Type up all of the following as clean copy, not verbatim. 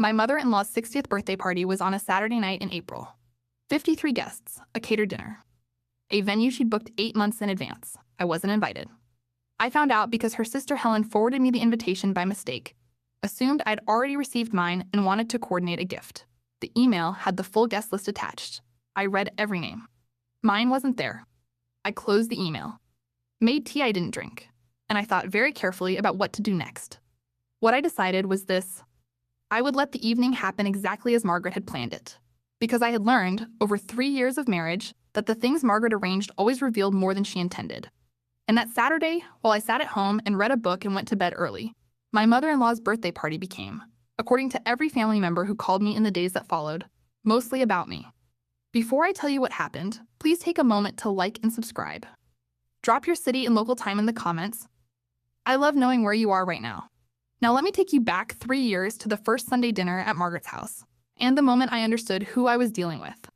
My mother-in-law's 60th birthday party was on a Saturday night in April. 53 guests, a catered dinner. A venue she'd booked 8 months in advance. I wasn't invited. I found out because her sister Helen forwarded me the invitation by mistake, assumed I'd already received mine, and wanted to coordinate a gift. The email had the full guest list attached. I read every name. Mine wasn't there. I closed the email, made tea I didn't drink, and I thought very carefully about what to do next. What I decided was this: I would let the evening happen exactly as Margaret had planned it, because I had learned, over 3 years of marriage, that the things Margaret arranged always revealed more than she intended. And that Saturday, while I sat at home and read a book and went to bed early, my mother-in-law's birthday party became, according to every family member who called me in the days that followed, mostly about me. Before I tell you what happened, please take a moment to like and subscribe. Drop your city and local time in the comments. I love knowing where you are right now. Now let me take you back 3 years to the first Sunday dinner at Margaret's house, and the moment I understood who I was dealing with.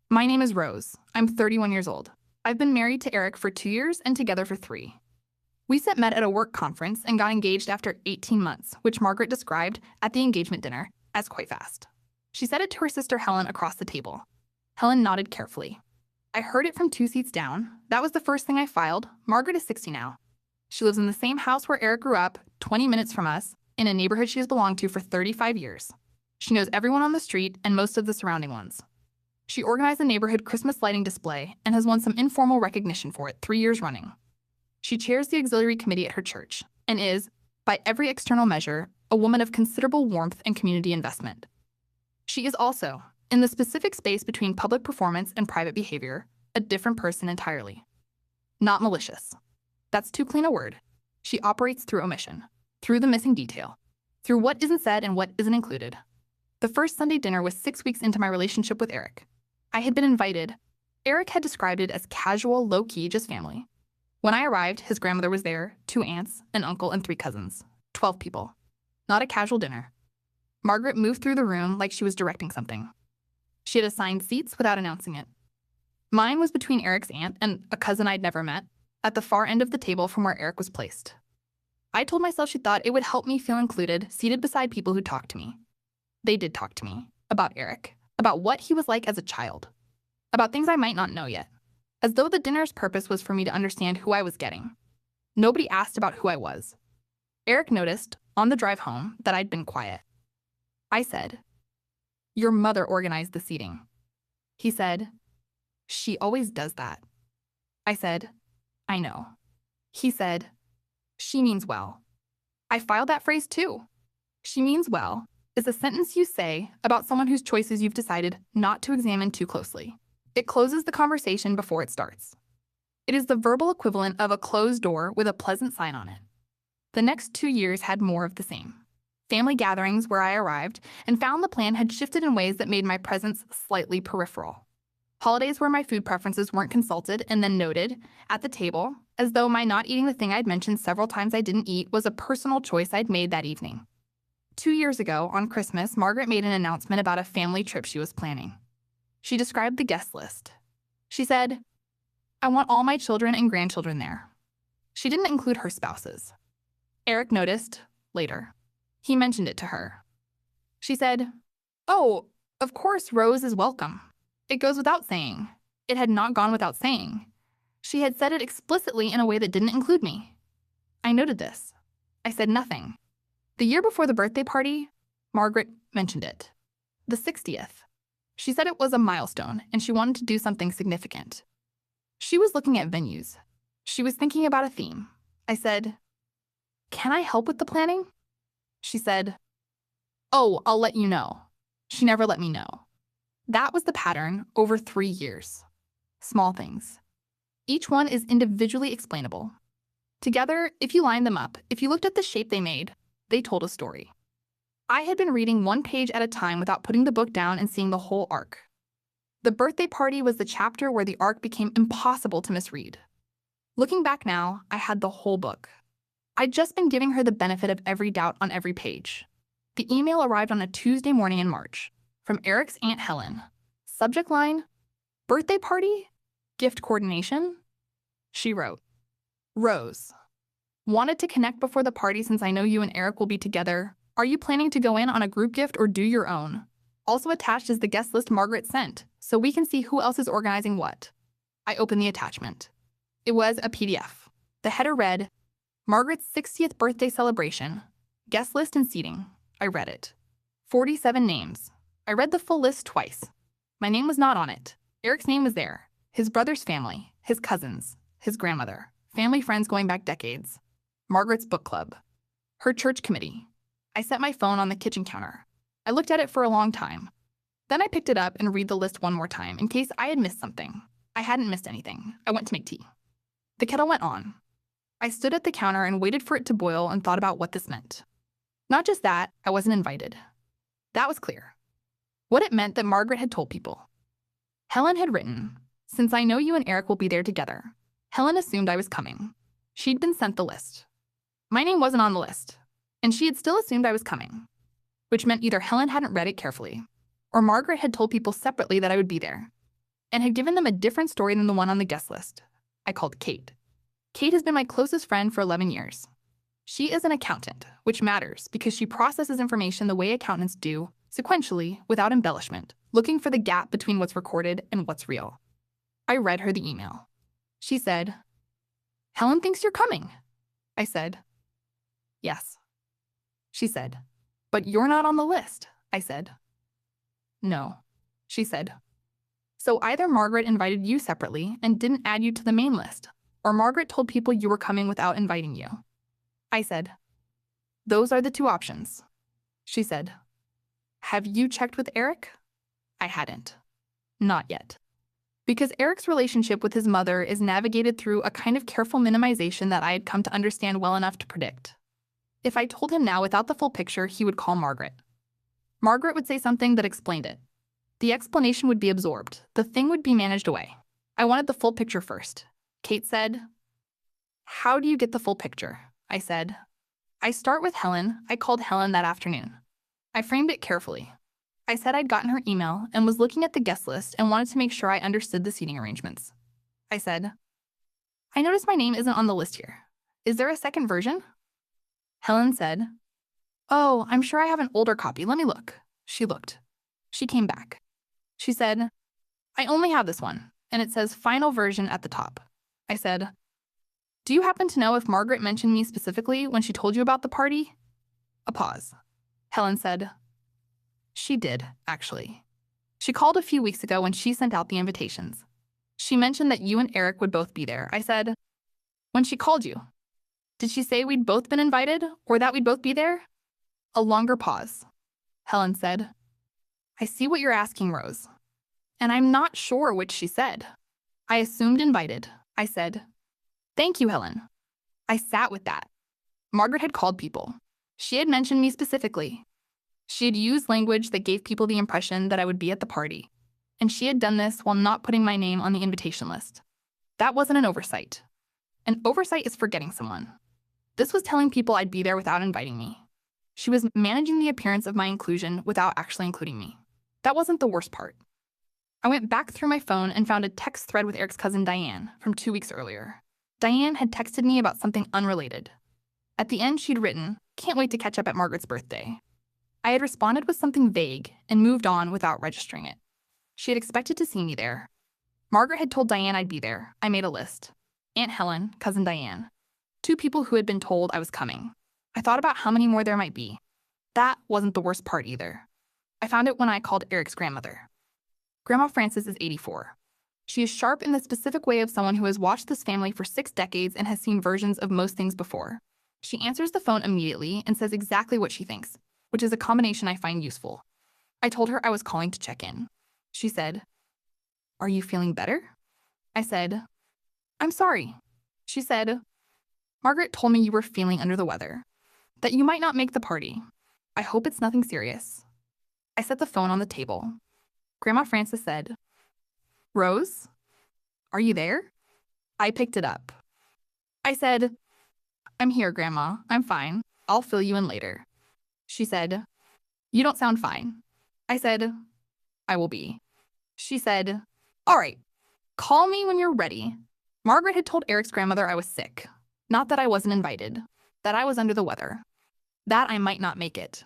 My name is Rose. I'm 31 years old. I've been married to Eric for 2 years and together for 3. We met at a work conference and got engaged after 18 months, which Margaret described at the engagement dinner as quite fast. She said it to her sister Helen across the table. Helen nodded carefully. I heard it from 2 seats down. That was the first thing I filed. Margaret is 60 now. She lives in the same house where Eric grew up, 20 minutes from us, in a neighborhood she has belonged to for 35 years. She knows everyone on the street and most of the surrounding ones. She organized a neighborhood Christmas lighting display and has won some informal recognition for it 3 years running. She chairs the auxiliary committee at her church and is, by every external measure, a woman of considerable warmth and community investment. She is also, in the specific space between public performance and private behavior, a different person entirely. Not malicious. That's too clean a word. She operates through omission, through the missing detail, through what isn't said and what isn't included. The first Sunday dinner was 6 weeks into my relationship with Eric. I had been invited. Eric had described it as casual, low-key, just family. When I arrived, his grandmother was there, 2 aunts, an uncle, and 3 cousins. 12 people. Not a casual dinner. Margaret moved through the room like she was directing something. She had assigned seats without announcing it. Mine was between Eric's aunt and a cousin I'd never met, at the far end of the table from where Eric was placed. I told myself she thought it would help me feel included, seated beside people who talked to me. They did talk to me. About Eric. About what he was like as a child. About things I might not know yet. As though the dinner's purpose was for me to understand who I was getting. Nobody asked about who I was. Eric noticed, on the drive home, that I'd been quiet. I said, "Your mother organized the seating." He said, "She always does that." I said, "I know." He said, "She means well." I filed that phrase too. "She means well" is a sentence you say about someone whose choices you've decided not to examine too closely. It closes the conversation before it starts. It is the verbal equivalent of a closed door with a pleasant sign on it. The next 2 years had more of the same. Family gatherings where I arrived and found the plan had shifted in ways that made my presence slightly peripheral. Holidays where my food preferences weren't consulted and then noted at the table, as though my not eating the thing I'd mentioned several times I didn't eat was a personal choice I'd made that evening. 2 years ago, on Christmas, Margaret made an announcement about a family trip she was planning. She described the guest list. She said, "I want all my children and grandchildren there." She didn't include her spouses. Eric noticed, later. He mentioned it to her. She said, "Oh, of course Rose is welcome. It goes without saying." It had not gone without saying. She had said it explicitly in a way that didn't include me. I noted this. I said nothing. The year before the birthday party, Margaret mentioned it. The 60th. She said it was a milestone and she wanted to do something significant. She was looking at venues. She was thinking about a theme. I said, "Can I help with the planning?" She said, "Oh, I'll let you know." She never let me know. That was the pattern over 3 years. Small things. Each one is individually explainable. Together, if you lined them up, if you looked at the shape they made, they told a story. I had been reading 1 page at a time without putting the book down and seeing the whole arc. The birthday party was the chapter where the arc became impossible to misread. Looking back now, I had the whole book. I'd just been giving her the benefit of every doubt on every page. The email arrived on a Tuesday morning in March, from Eric's Aunt Helen. Subject line, "Birthday party? Gift coordination?" She wrote, "Rose. Wanted to connect before the party since I know you and Eric will be together. Are you planning to go in on a group gift or do your own? Also attached is the guest list Margaret sent, so we can see who else is organizing what. I opened the attachment. It was a PDF. The header read, Margaret's 60th birthday celebration. Guest list and seating. I read it. 47 names. I read the full list twice. My name was not on it. Eric's name was there. His brother's family, his cousins, his grandmother, family friends going back decades. Margaret's book club. Her church committee. I set my phone on the kitchen counter. I looked at it for a long time. Then I picked it up and read the list one more time in case I had missed something. I hadn't missed anything. I went to make tea. The kettle went on. I stood at the counter and waited for it to boil and thought about what this meant. Not just that, I wasn't invited. That was clear. What it meant that Margaret had told people. Helen had written, since I know you and Eric will be there together. Helen assumed I was coming. She'd been sent the list. My name wasn't on the list, and she had still assumed I was coming, which meant either Helen hadn't read it carefully, or Margaret had told people separately that I would be there, and had given them a different story than the one on the guest list. I called Kate. Kate has been my closest friend for 11 years. She is an accountant, which matters because she processes information the way accountants do, sequentially, without embellishment, looking for the gap between what's recorded and what's real. I read her the email. She said, Helen thinks you're coming. I said, yes. She said, but you're not on the list. I said, no. She said, so either Margaret invited you separately and didn't add you to the main list, or Margaret told people you were coming without inviting you. I said, those are the two options. She said, have you checked with Eric? I hadn't. Not yet. Because Eric's relationship with his mother is navigated through a kind of careful minimization that I had come to understand well enough to predict. If I told him now without the full picture, he would call Margaret. Margaret would say something that explained it. The explanation would be absorbed. The thing would be managed away. I wanted the full picture first. Kate said, how do you get the full picture? I said, I start with Helen. I called Helen that afternoon. I framed it carefully. I said I'd gotten her email and was looking at the guest list and wanted to make sure I understood the seating arrangements. I said, I noticed my name isn't on the list here. Is there a second version? Helen said, oh, I'm sure I have an older copy. Let me look. She looked. She came back. She said, I only have this one, and it says final version at the top. I said, do you happen to know if Margaret mentioned me specifically when she told you about the party? A pause. Helen said, she did, actually. She called a few weeks ago when she sent out the invitations. She mentioned that you and Eric would both be there. I said, when she called you, did she say we'd both been invited or that we'd both be there? A longer pause. Helen said, I see what you're asking, Rose. And I'm not sure which she said. I assumed invited. I said, thank you, Helen. I sat with that. Margaret had called people. She had mentioned me specifically. She had used language that gave people the impression that I would be at the party. And she had done this while not putting my name on the invitation list. That wasn't an oversight. An oversight is forgetting someone. This was telling people I'd be there without inviting me. She was managing the appearance of my inclusion without actually including me. That wasn't the worst part. I went back through my phone and found a text thread with Eric's cousin Diane from 2 weeks earlier. Diane had texted me about something unrelated. At the end, she'd written, can't wait to catch up at Margaret's birthday. I had responded with something vague and moved on without registering it. She had expected to see me there. Margaret had told Diane I'd be there. I made a list. Aunt Helen, cousin Diane. 2 people who had been told I was coming. I thought about how many more there might be. That wasn't the worst part either. I found it when I called Eric's grandmother. Grandma Frances is 84. She is sharp in the specific way of someone who has watched this family for 6 decades and has seen versions of most things before. She answers the phone immediately and says exactly what she thinks, which is a combination I find useful. I told her I was calling to check in. She said, are you feeling better? I said, I'm sorry. She said, Margaret told me you were feeling under the weather, that you might not make the party. I hope it's nothing serious. I set the phone on the table. Grandma Frances said, Rose, are you there? I picked it up. I said, I'm here, Grandma. I'm fine. I'll fill you in later. She said, you don't sound fine. I said, I will be. She said, all right, call me when you're ready. Margaret had told Eric's grandmother I was sick. Not that I wasn't invited, that I was under the weather, that I might not make it.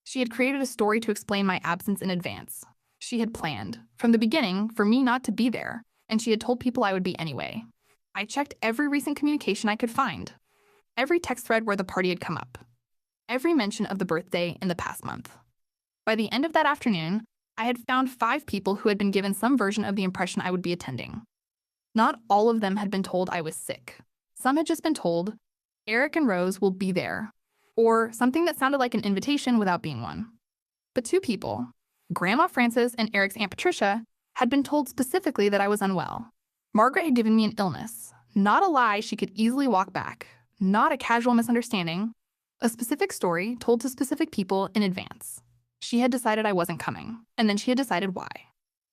She had created a story to explain my absence in advance. She had planned, from the beginning, for me not to be there, and she had told people I would be anyway. I checked every recent communication I could find, every text thread where the party had come up, every mention of the birthday in the past month. By the end of that afternoon, I had found 5 people who had been given some version of the impression I would be attending. Not all of them had been told I was sick. Some had just been told, Eric and Rose will be there, or something that sounded like an invitation without being one. But 2 people, Grandma Frances and Eric's Aunt Patricia, had been told specifically that I was unwell. Margaret had given me an illness, not a lie she could easily walk back, not a casual misunderstanding, a specific story told to specific people in advance. She had decided I wasn't coming, and then she had decided why.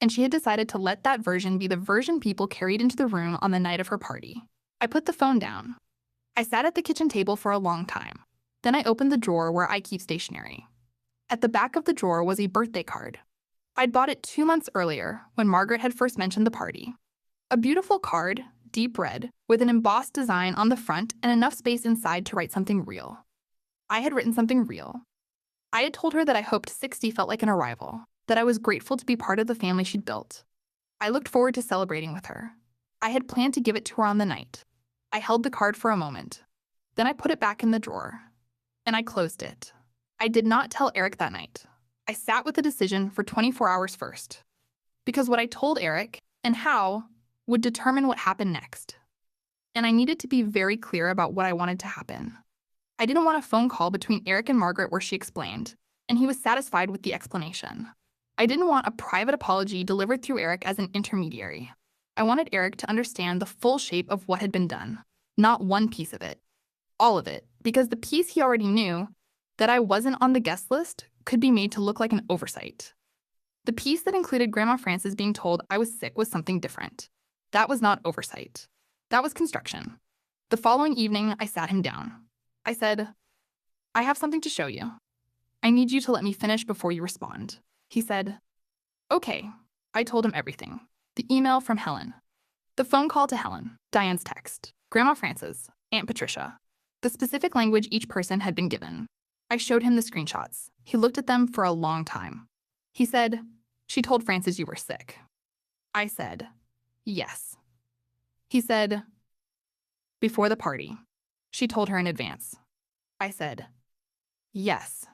And she had decided to let that version be the version people carried into the room on the night of her party. I put the phone down. I sat at the kitchen table for a long time. Then I opened the drawer where I keep stationery. At the back of the drawer was a birthday card. I'd bought it 2 months earlier when Margaret had first mentioned the party. A beautiful card, deep red, with an embossed design on the front and enough space inside to write something real. I had written something real. I had told her that I hoped 60 felt like an arrival, that I was grateful to be part of the family she'd built. I looked forward to celebrating with her. I had planned to give it to her on the night. I held the card for a moment. Then I put it back in the drawer. And I closed it. I did not tell Eric that night. I sat with the decision for 24 hours first. Because what I told Eric, and how, would determine what happened next. And I needed to be very clear about what I wanted to happen. I didn't want a phone call between Eric and Margaret where she explained, and he was satisfied with the explanation. I didn't want a private apology delivered through Eric as an intermediary. I wanted Eric to understand the full shape of what had been done, not one piece of it. All of it, because the piece he already knew, that I wasn't on the guest list, could be made to look like an oversight. The piece that included Grandma Frances being told I was sick was something different. That was not oversight. That was construction. The following evening, I sat him down. I said, I have something to show you. I need you to let me finish before you respond. He said, okay. I told him everything. The email from Helen. The phone call to Helen. Diane's text. Grandma Frances. Aunt Patricia. The specific language each person had been given. I showed him the screenshots. He looked at them for a long time. He said, she told Frances you were sick. I said, yes. He said, before the party. She told her in advance. I said, yes.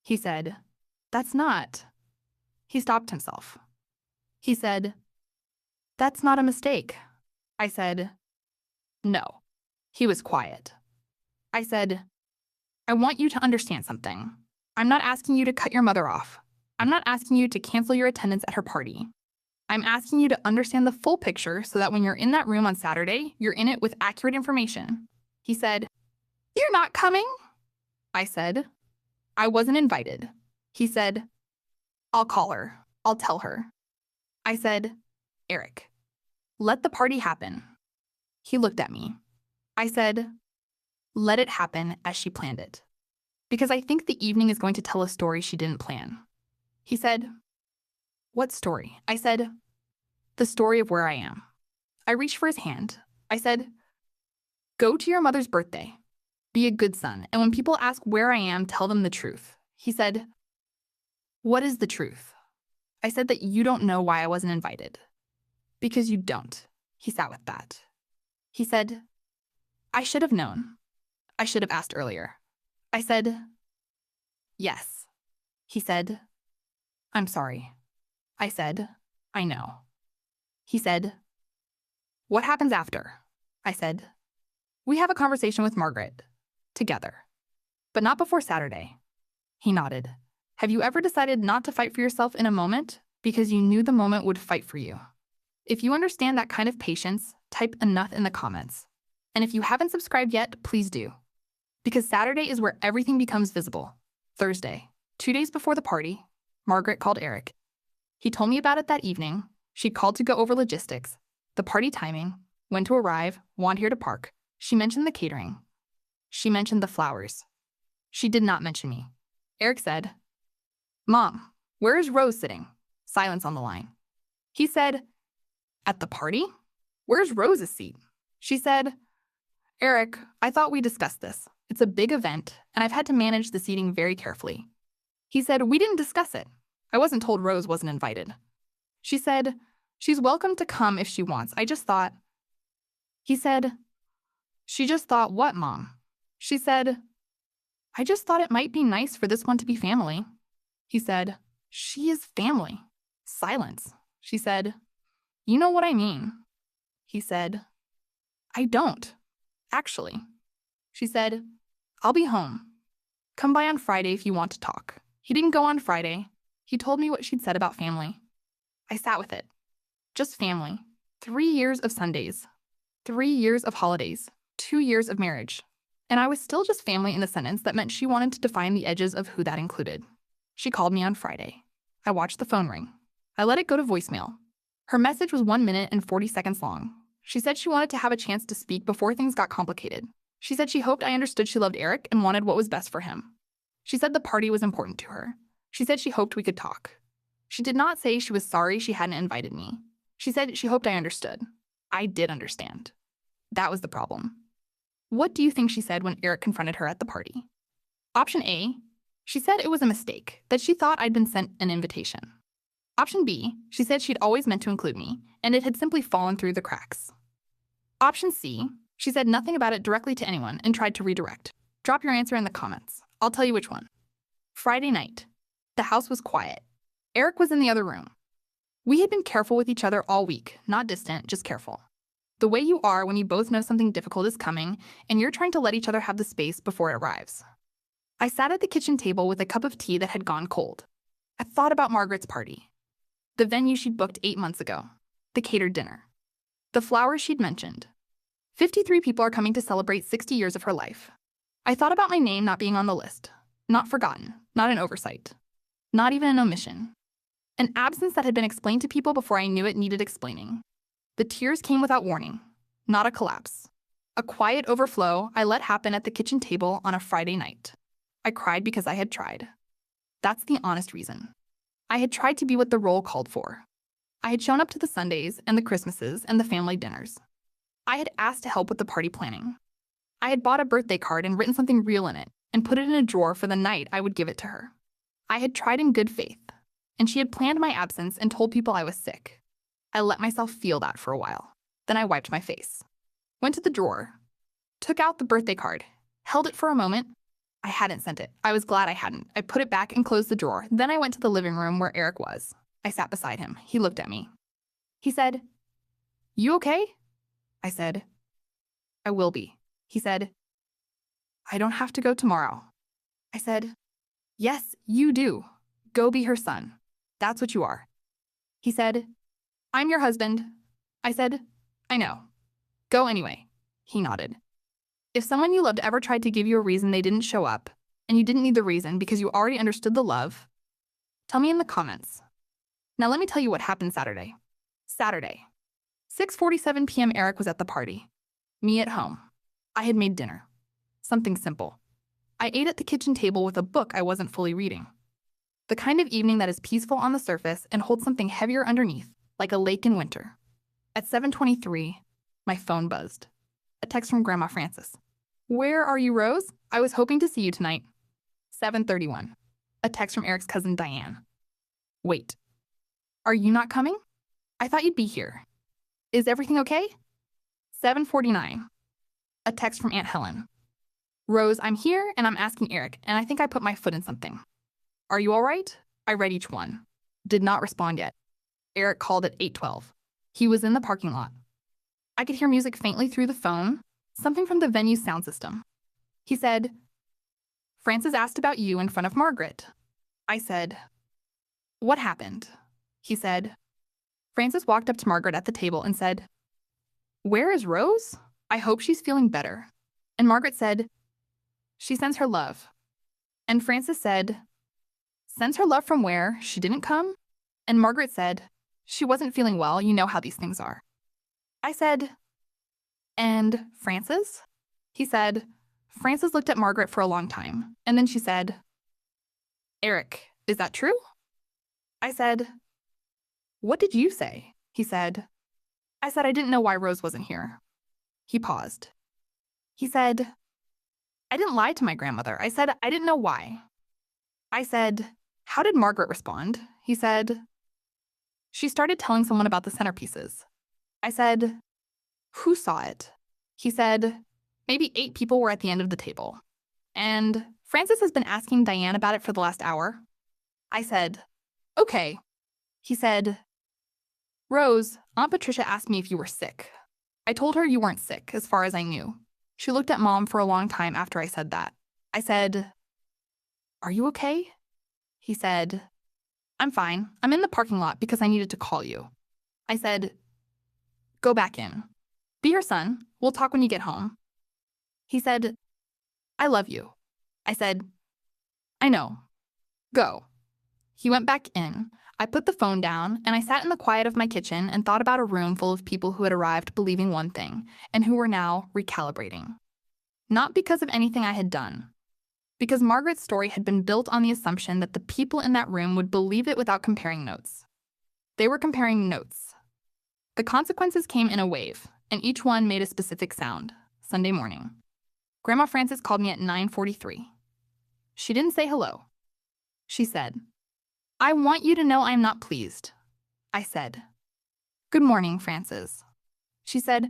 He said, that's not. He stopped himself. He said, that's not a mistake. I said, no. He was quiet. I said, I want you to understand something. I'm not asking you to cut your mother off. I'm not asking you to cancel your attendance at her party. I'm asking you to understand the full picture so that when you're in that room on Saturday, you're in it with accurate information. He said, you're not coming? I said, I wasn't invited. He said, I'll call her. I'll tell her. I said, Eric, let the party happen. He looked at me. I said, let it happen as she planned it. Because I think the evening is going to tell a story she didn't plan. He said, what story? I said, the story of where I am. I reached for his hand. I said, go to your mother's birthday. Be a good son, and when people ask where I am, tell them the truth. He said, what is the truth? I said that you don't know why I wasn't invited. Because you don't. He sat with that. He said, I should have known. I should have asked earlier. I said, yes. He said, I'm sorry. I said, I know. He said, what happens after? I said, we have a conversation with Margaret. Together. But not before Saturday. He nodded. Have you ever decided not to fight for yourself in a moment because you knew the moment would fight for you? If you understand that kind of patience, type enough in the comments. And if you haven't subscribed yet, please do. Because Saturday is where everything becomes visible. Thursday, 2 days before the party, Margaret called Eric. He told me about it that evening. She called to go over logistics, the party timing, when to arrive, want here to park. She mentioned the catering. She mentioned the flowers. She did not mention me. Eric said, Mom, where is Rose sitting? Silence on the line. He said, at the party? Where's Rose's seat? She said, Eric, I thought we discussed this. It's a big event, and I've had to manage the seating very carefully. He said, "We didn't discuss it. I wasn't told Rose wasn't invited." She said, "She's welcome to come if she wants. I just thought." He said, "She just thought what, Mom?" She said, "I just thought it might be nice for this one to be family." He said, "She is family." Silence. She said, "You know what I mean." He said, "I don't, actually." She said, "I'll be home. Come by on Friday if you want to talk." He didn't go on Friday. He told me what she'd said about family. I sat with it. Just family. 3 years of Sundays. 3 years of holidays. 2 years of marriage. And I was still just family in a sentence that meant she wanted to define the edges of who that included. She called me on Friday. I watched the phone ring. I let it go to voicemail. Her message was 1 minute and 40 seconds long. She said she wanted to have a chance to speak before things got complicated. She said she hoped I understood she loved Eric and wanted what was best for him. She said the party was important to her. She said she hoped we could talk. She did not say she was sorry she hadn't invited me. She said she hoped I understood. I did understand. That was the problem. What do you think she said when Eric confronted her at the party? Option A, she said it was a mistake, that she thought I'd been sent an invitation. Option B, she said she'd always meant to include me, and it had simply fallen through the cracks. Option C, she said nothing about it directly to anyone and tried to redirect. Drop your answer in the comments. I'll tell you which one. Friday night. The house was quiet. Eric was in the other room. We had been careful with each other all week, not distant, just careful. The way you are when you both know something difficult is coming and you're trying to let each other have the space before it arrives. I sat at the kitchen table with a cup of tea that had gone cold. I thought about Margaret's party. The venue she'd booked 8 months ago. The catered dinner. The flowers she'd mentioned. 53 people are coming to celebrate 60 years of her life. I thought about my name not being on the list. Not forgotten. Not an oversight. Not even an omission. An absence that had been explained to people before I knew it needed explaining. The tears came without warning. Not a collapse. A quiet overflow I let happen at the kitchen table on a Friday night. I cried because I had tried. That's the honest reason. I had tried to be what the role called for. I had shown up to the Sundays and the Christmases and the family dinners. I had asked to help with the party planning. I had bought a birthday card and written something real in it and put it in a drawer for the night I would give it to her. I had tried in good faith, and she had planned my absence and told people I was sick. I let myself feel that for a while. Then I wiped my face. Went to the drawer. Took out the birthday card. Held it for a moment. I hadn't sent it. I was glad I hadn't. I put it back and closed the drawer. Then I went to the living room where Eric was. I sat beside him. He looked at me. He said, "You okay?" I said, "I will be." He said, "I don't have to go tomorrow." I said, "Yes, you do. Go be her son. That's what you are." He said, "I'm your husband." I said, "I know. Go anyway." He nodded. If someone you loved ever tried to give you a reason they didn't show up, and you didn't need the reason because you already understood the love, tell me in the comments. Now let me tell you what happened Saturday. Saturday. 6:47 p.m. Eric was at the party. Me at home. I had made dinner. Something simple. I ate at the kitchen table with a book I wasn't fully reading. The kind of evening that is peaceful on the surface and holds something heavier underneath, like a lake in winter. At 7:23, my phone buzzed. A text from Grandma Frances. "Where are you, Rose? I was hoping to see you tonight." 7:31. A text from Eric's cousin Diane. "Wait. Are you not coming? I thought you'd be here. Is everything okay?" 7:49. A text from Aunt Helen. "Rose, I'm here and I'm asking Eric, and I think I put my foot in something. Are you all right?" I read each one. Did not respond yet. Eric called at 8:12. He was in the parking lot. I could hear music faintly through the phone, something from the venue's sound system. He said, "Frances asked about you in front of Margaret." I said, "What happened?" He said, "Frances walked up to Margaret at the table and said, 'Where is Rose? I hope she's feeling better.' And Margaret said, 'She sends her love.' And Frances said, 'Sends her love from where? She didn't come?' And Margaret said, 'She wasn't feeling well. You know how these things are.' I said, 'And Frances?' He said, 'Frances looked at Margaret for a long time, and then she said, "Eric, is that true?" I said, "What did you say?" He said, "I said I didn't know why Rose wasn't here." He paused. He said, "I didn't lie to my grandmother. I said I didn't know why." I said, How did Margaret respond? He said, she started telling someone about the centerpieces. I said, who saw it? He said, maybe 8 people were at the end of the table. And Francis has been asking Diane about it for the last hour. I said, okay. He said, Rose, Aunt Patricia asked me if you were sick. I told her you weren't sick, as far as I knew. She looked at Mom for a long time after I said that. I said, are you okay? He said, I'm fine. I'm in the parking lot because I needed to call you. I said, go back in. Be her son. We'll talk when you get home. He said, I love you. I said, I know. Go. He went back in. I put the phone down, and I sat in the quiet of my kitchen and thought about a room full of people who had arrived believing one thing, and who were now recalibrating. Not because of anything I had done. Because Margaret's story had been built on the assumption that the people in that room would believe it without comparing notes. They were comparing notes. The consequences came in a wave, and each one made a specific sound. Sunday morning. Grandma Frances called me at 9:43. She didn't say hello. She said, I want you to know I am not pleased. I said, good morning, Frances. She said,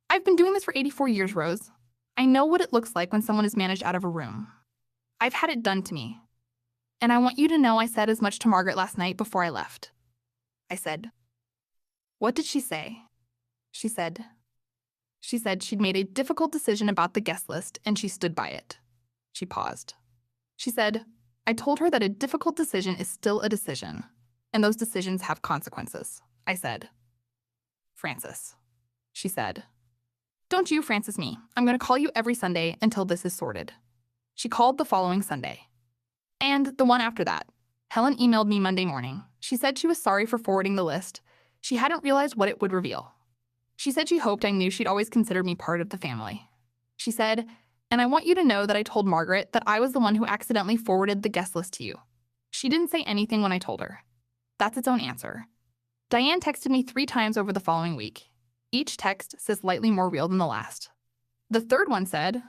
I've been doing this for 84 years, Rose. I know what it looks like when someone is managed out of a room. I've had it done to me. And I want you to know I said as much to Margaret last night before I left. I said, what did she say? She said she'd made a difficult decision about the guest list and she stood by it. She paused. She said, I told her that a difficult decision is still a decision, and those decisions have consequences. I said, Frances. She said, don't you Frances me. I'm going to call you every Sunday until this is sorted. She called the following Sunday. And the one after that. Helen emailed me Monday morning. She said she was sorry for forwarding the list. She hadn't realized what it would reveal. She said she hoped I knew she'd always considered me part of the family. She said, and I want you to know that I told Margaret that I was the one who accidentally forwarded the guest list to you. She didn't say anything when I told her. That's its own answer. Diane texted me 3 times over the following week. Each text says slightly more real than the last. The third one said,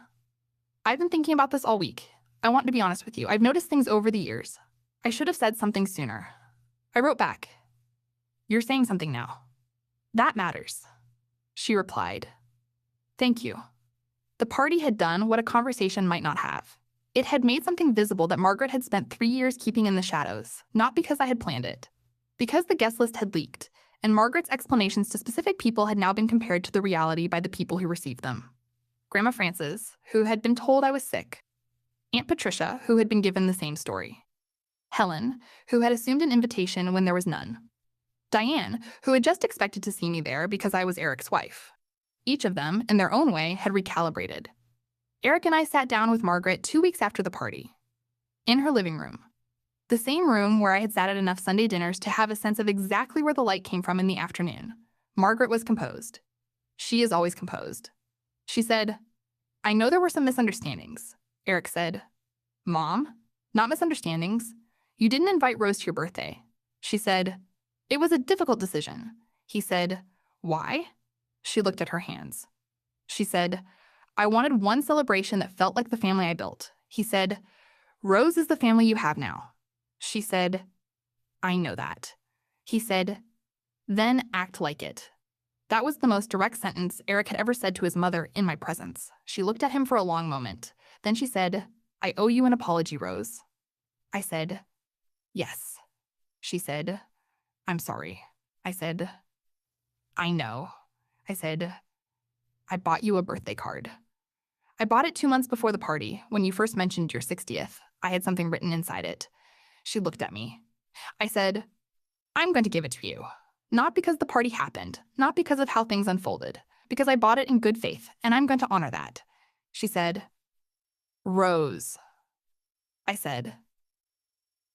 I've been thinking about this all week. I want to be honest with you. I've noticed things over the years. I should have said something sooner. I wrote back, you're saying something now. That matters. She replied, thank you. The party had done what a conversation might not have. It had made something visible that Margaret had spent 3 years keeping in the shadows, not because I had planned it. Because the guest list had leaked, and Margaret's explanations to specific people had now been compared to the reality by the people who received them. Grandma Frances, who had been told I was sick. Aunt Patricia, who had been given the same story. Helen, who had assumed an invitation when there was none. Diane, who had just expected to see me there because I was Eric's wife. Each of them, in their own way, had recalibrated. Eric and I sat down with Margaret 2 weeks after the party. In her living room. The same room where I had sat at enough Sunday dinners to have a sense of exactly where the light came from in the afternoon. Margaret was composed. She is always composed. She said, I know there were some misunderstandings. Eric said, Mom, not misunderstandings. You didn't invite Rose to your birthday. She said, it was a difficult decision. He said, why? She looked at her hands. She said, I wanted one celebration that felt like the family I built. He said, Rose is the family you have now. She said, I know that. He said, then act like it. That was the most direct sentence Eric had ever said to his mother in my presence. She looked at him for a long moment. Then she said, I owe you an apology, Rose. I said, yes. She said, I'm sorry. I said, I know. I said, I bought you a birthday card. I bought it 2 months before the party, when you first mentioned your 60th. I had something written inside it. She looked at me. I said, I'm going to give it to you. Not because the party happened, not because of how things unfolded, because I bought it in good faith, and I'm going to honor that. She said, Rose. I said,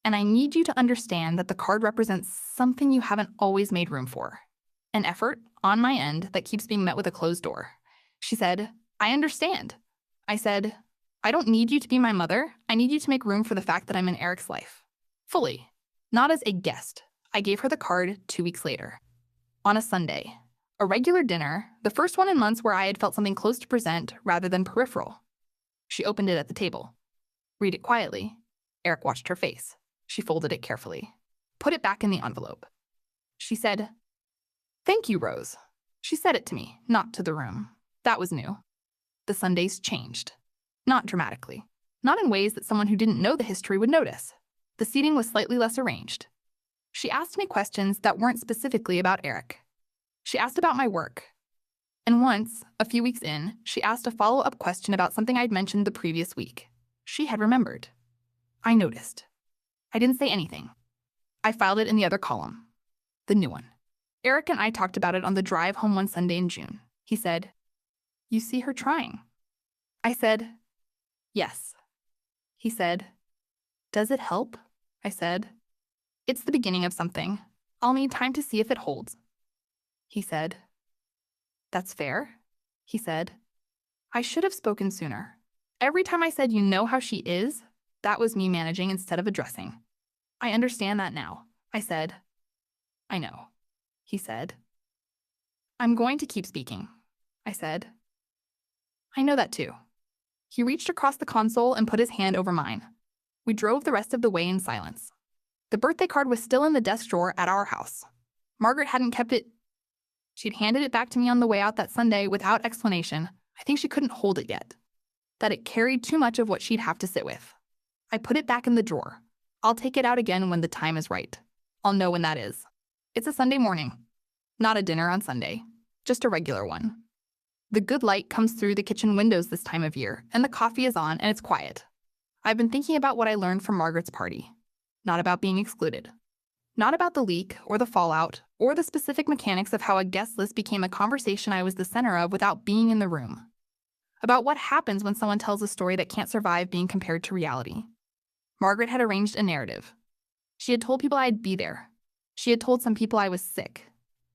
and I need you to understand that the card represents something you haven't always made room for. An effort, on my end, that keeps being met with a closed door. She said, I understand. I said, I don't need you to be my mother. I need you to make room for the fact that I'm in Eric's life. Fully. Not as a guest. I gave her the card 2 weeks later. On a Sunday. A regular dinner, the first one in months where I had felt something close to present rather than peripheral. She opened it at the table. Read it quietly. Eric watched her face. She folded it carefully, put it back in the envelope. She said, "Thank you, Rose." She said it to me, not to the room. That was new. The Sundays changed. Not dramatically. Not in ways that someone who didn't know the history would notice. The seating was slightly less arranged. She asked me questions that weren't specifically about Eric. She asked about my work. And once, a few weeks in, she asked a follow-up question about something I'd mentioned the previous week. She had remembered. I noticed. I didn't say anything. I filed it in the other column. The new one. Eric and I talked about it on the drive home one Sunday in June. He said, "You see her trying." I said, "Yes." He said, "Does it help?" I said, "It's the beginning of something. I'll need time to see if it holds." He said, "That's fair." He said, "I should have spoken sooner. Every time I said you know how she is, that was me managing instead of addressing. I understand that now." I said, "I know." He said, "I'm going to keep speaking." I said, "I know that too." He reached across the console and put his hand over mine. We drove the rest of the way in silence. The birthday card was still in the desk drawer at our house. Margaret hadn't kept it. She'd handed it back to me on the way out that Sunday without explanation. I think she couldn't hold it yet. That it carried too much of what she'd have to sit with. I put it back in the drawer. I'll take it out again when the time is right. I'll know when that is. It's a Sunday morning. Not a dinner on Sunday. Just a regular one. The good light comes through the kitchen windows this time of year, and the coffee is on and it's quiet. I've been thinking about what I learned from Margaret's party. Not about being excluded. Not about the leak or the fallout or the specific mechanics of how a guest list became a conversation I was the center of without being in the room. About what happens when someone tells a story that can't survive being compared to reality. Margaret had arranged a narrative. She had told people I'd be there. She had told some people I was sick.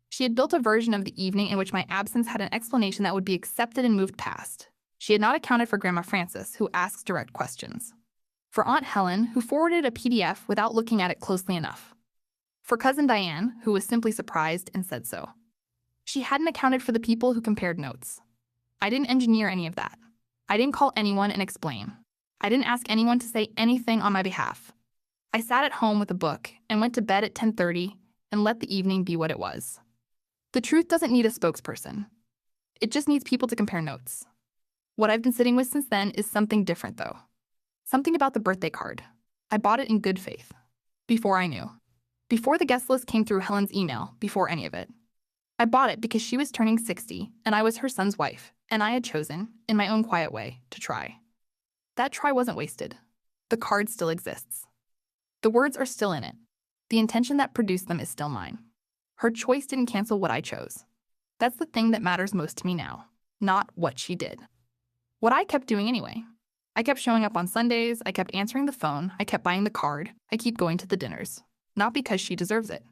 She had built a version of the evening in which my absence had an explanation that would be accepted and moved past. She had not accounted for Grandma Frances, who asks direct questions. For Aunt Helen, who forwarded a PDF without looking at it closely enough. For Cousin Diane, who was simply surprised and said so. She hadn't accounted for the people who compared notes. I didn't engineer any of that. I didn't call anyone and explain. I didn't ask anyone to say anything on my behalf. I sat at home with a book and went to bed at 10:30 and let the evening be what it was. The truth doesn't need a spokesperson. It just needs people to compare notes. What I've been sitting with since then is something different, though. Something about the birthday card. I bought it in good faith. Before I knew. Before the guest list came through Helen's email, before any of it. I bought it because she was turning 60 and I was her son's wife, and I had chosen, in my own quiet way, to try. That try wasn't wasted. The card still exists. The words are still in it. The intention that produced them is still mine. Her choice didn't cancel what I chose. That's the thing that matters most to me now, not what she did. What I kept doing anyway. I kept showing up on Sundays, I kept answering the phone, I kept buying the card, I keep going to the dinners. Not because she deserves it.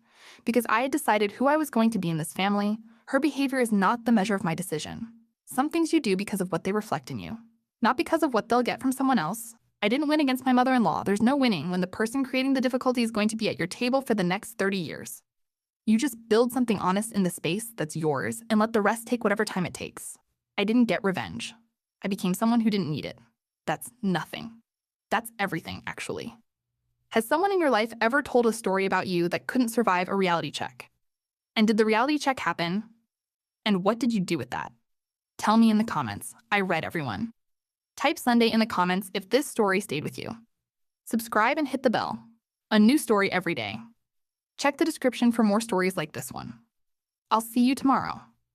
Because I had decided who I was going to be in this family. Her behavior is not the measure of my decision. Some things you do because of what they reflect in you. Not because of what they'll get from someone else. I didn't win against my mother-in-law. There's no winning when the person creating the difficulty is going to be at your table for the next 30 years. You just build something honest in the space that's yours and let the rest take whatever time it takes. I didn't get revenge. I became someone who didn't need it. That's nothing. That's everything, actually. Has someone in your life ever told a story about you that couldn't survive a reality check? And did the reality check happen? And what did you do with that? Tell me in the comments. I read everyone. Type Sunday in the comments if this story stayed with you. Subscribe and hit the bell. A new story every day. Check the description for more stories like this one. I'll see you tomorrow.